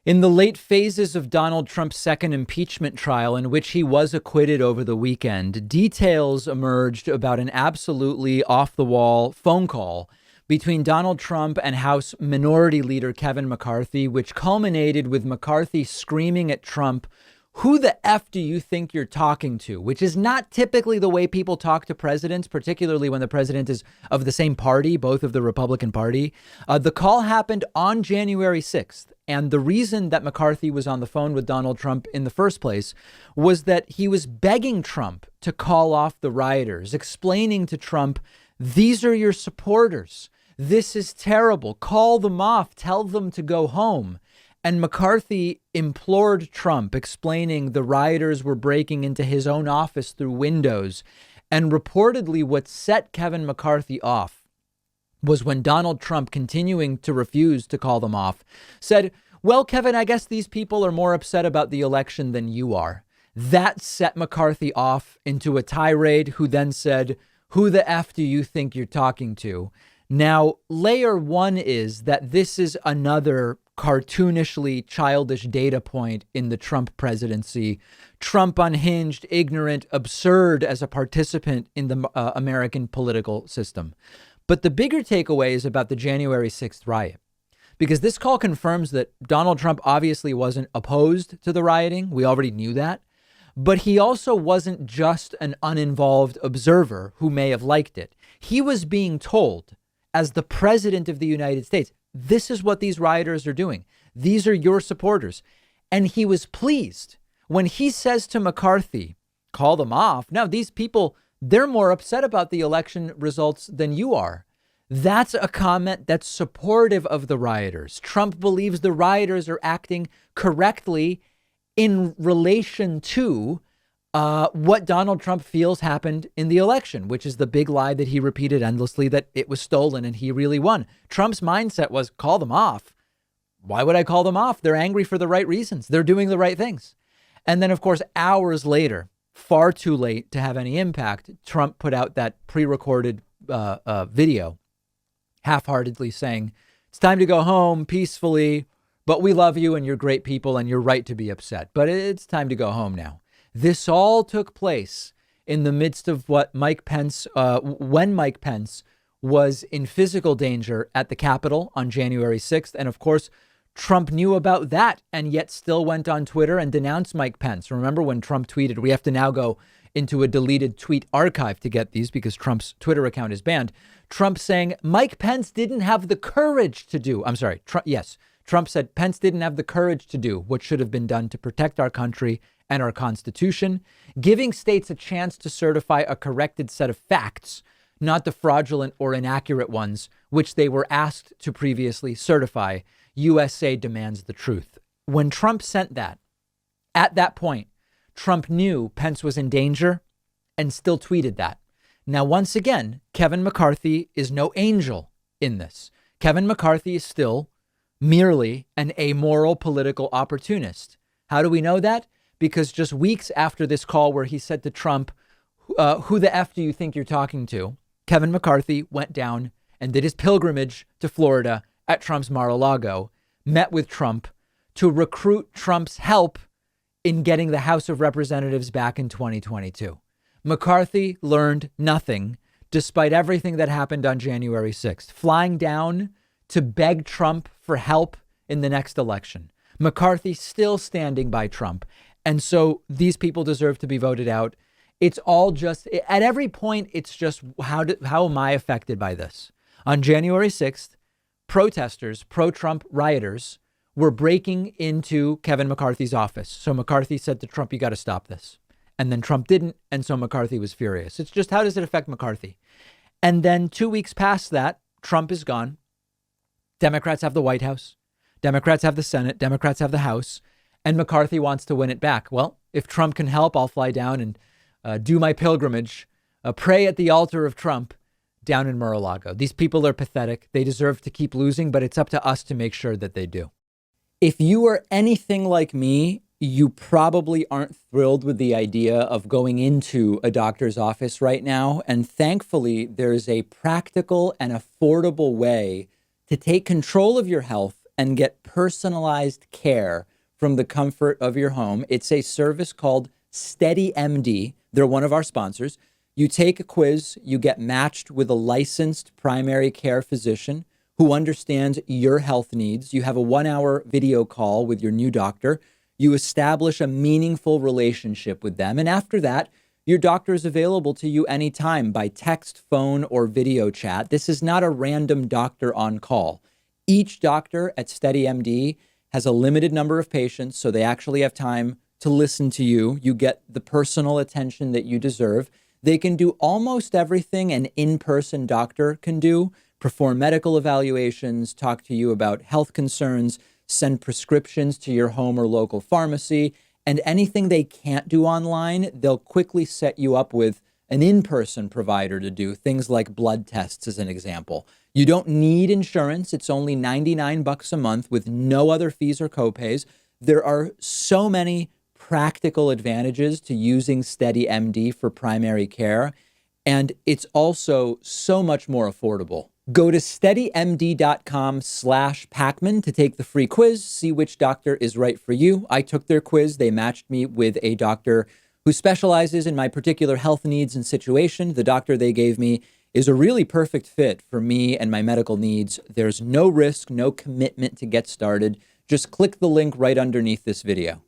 In the late phases of Donald Trump's second impeachment trial, in which he was acquitted over the weekend, details emerged about an absolutely off-the-wall phone call between Donald Trump and House Minority Leader Kevin McCarthy, which culminated with McCarthy screaming at Trump, "Who the F do you think you're talking to?" Which is not typically the way people talk to presidents, particularly when the president is of the same party, both of the Republican Party. The call happened on January 6th. And the reason that McCarthy was on the phone with Donald Trump in the first place was that he was begging Trump to call off the rioters, explaining to Trump, these are your supporters. This is terrible. Call them off. Tell them to go home. And McCarthy implored Trump, explaining the rioters were breaking into his own office through windows. And reportedly, what set Kevin McCarthy off was when Donald Trump, continuing to refuse to call them off, said, "Well, Kevin, I guess these people are more upset about the election than you are." That set McCarthy off into a tirade, who then said, "Who the F do you think you're talking to?" Now, layer one is that this is another cartoonishly childish data point in the Trump presidency. Trump unhinged, ignorant, absurd as a participant in the American political system. But the bigger takeaway is about the January 6th riot, because this call confirms that Donald Trump obviously wasn't opposed to the rioting. We already knew that. But he also wasn't just an uninvolved observer who may have liked it. He was being told, as the president of the United States, this is what these rioters are doing. These are your supporters. And he was pleased when he says to McCarthy, call them off. Now, these people, they're more upset about the election results than you are. That's a comment that's supportive of the rioters. Trump believes the rioters are acting correctly in relation to what Donald Trump feels happened in the election, which is the big lie that he repeated endlessly, that it was stolen and he really won. Trump's mindset was, call them off. Why would I call them off? They're angry for the right reasons. They're doing the right things. And then, of course, hours later, far too late to have any impact, Trump put out that pre-recorded video, half-heartedly saying, it's time to go home peacefully, but we love you and you're great people and you're right to be upset. But it's time to go home now. This all took place in the midst of what Mike Pence, when Mike Pence was in physical danger at the Capitol on January 6th. And of course, Trump knew about that and yet still went on Twitter and denounced Mike Pence. Remember when Trump tweeted, we have to now go into a deleted tweet archive to get these because Trump's Twitter account is banned. Trump saying Mike Pence didn't have the courage to do. I'm sorry. Trump said Pence didn't have the courage to do what should have been done to protect our country and our Constitution, giving states a chance to certify a corrected set of facts, not the fraudulent or inaccurate ones, which they were asked to previously certify. USA demands the truth. When Trump sent that, at that point, Trump knew Pence was in danger and still tweeted that. Now, once again, Kevin McCarthy is no angel in this. Kevin McCarthy is still merely an amoral political opportunist. How do we know that? Because just weeks after this call where he said to Trump, who the F do you think you're talking to? Kevin McCarthy went down and did his pilgrimage to Florida at Trump's Mar-a-Lago, met with Trump to recruit Trump's help in getting the House of Representatives back in 2022. McCarthy learned nothing despite everything that happened on January 6th, flying down to beg Trump for help in the next election. McCarthy still standing by Trump. And so these people deserve to be voted out. It's all just at every point. It's just how am I affected by this? On January 6th, protesters, pro-Trump rioters were breaking into Kevin McCarthy's office. So McCarthy said to Trump, you got to stop this. And then Trump didn't. And so McCarthy was furious. It's just how does it affect McCarthy? And then 2 weeks past that, Trump is gone. Democrats have the White House. Democrats have the Senate. Democrats have the House. And McCarthy wants to win it back. Well, if Trump can help, I'll fly down and do my pilgrimage, pray at the altar of Trump down in Mar-a-Lago. These people are pathetic. They deserve to keep losing, but it's up to us to make sure that they do. If you are anything like me, you probably aren't thrilled with the idea of going into a doctor's office right now. And thankfully, there's a practical and affordable way to take control of your health and get personalized care from the comfort of your home. It's a service called SteadyMD. They're one of our sponsors. You take a quiz, you get matched with a licensed primary care physician who understands your health needs. You have a 1-hour video call with your new doctor. You establish a meaningful relationship with them. And after that, your doctor is available to you anytime by text, phone, or video chat. This is not a random doctor on call. Each doctor at SteadyMD has a limited number of patients, so they actually have time to listen to you. You get the personal attention that you deserve. They can do almost everything an in-person doctor can do: perform medical evaluations, talk to you about health concerns, send prescriptions to your home or local pharmacy, and anything they can't do online, they'll quickly set you up with an in-person provider to do, things like blood tests, as an example. You don't need insurance. It's only $99 a month with no other fees or copays. There are so many practical advantages to using SteadyMD for primary care, and it's also so much more affordable. Go to steadymd.com/Pakman to take the free quiz, see which doctor is right for you. I took their quiz. They matched me with a doctor who specializes in my particular health needs and situation. The doctor they gave me is a really perfect fit for me and my medical needs. There's no risk, no commitment to get started. Just click the link right underneath this video.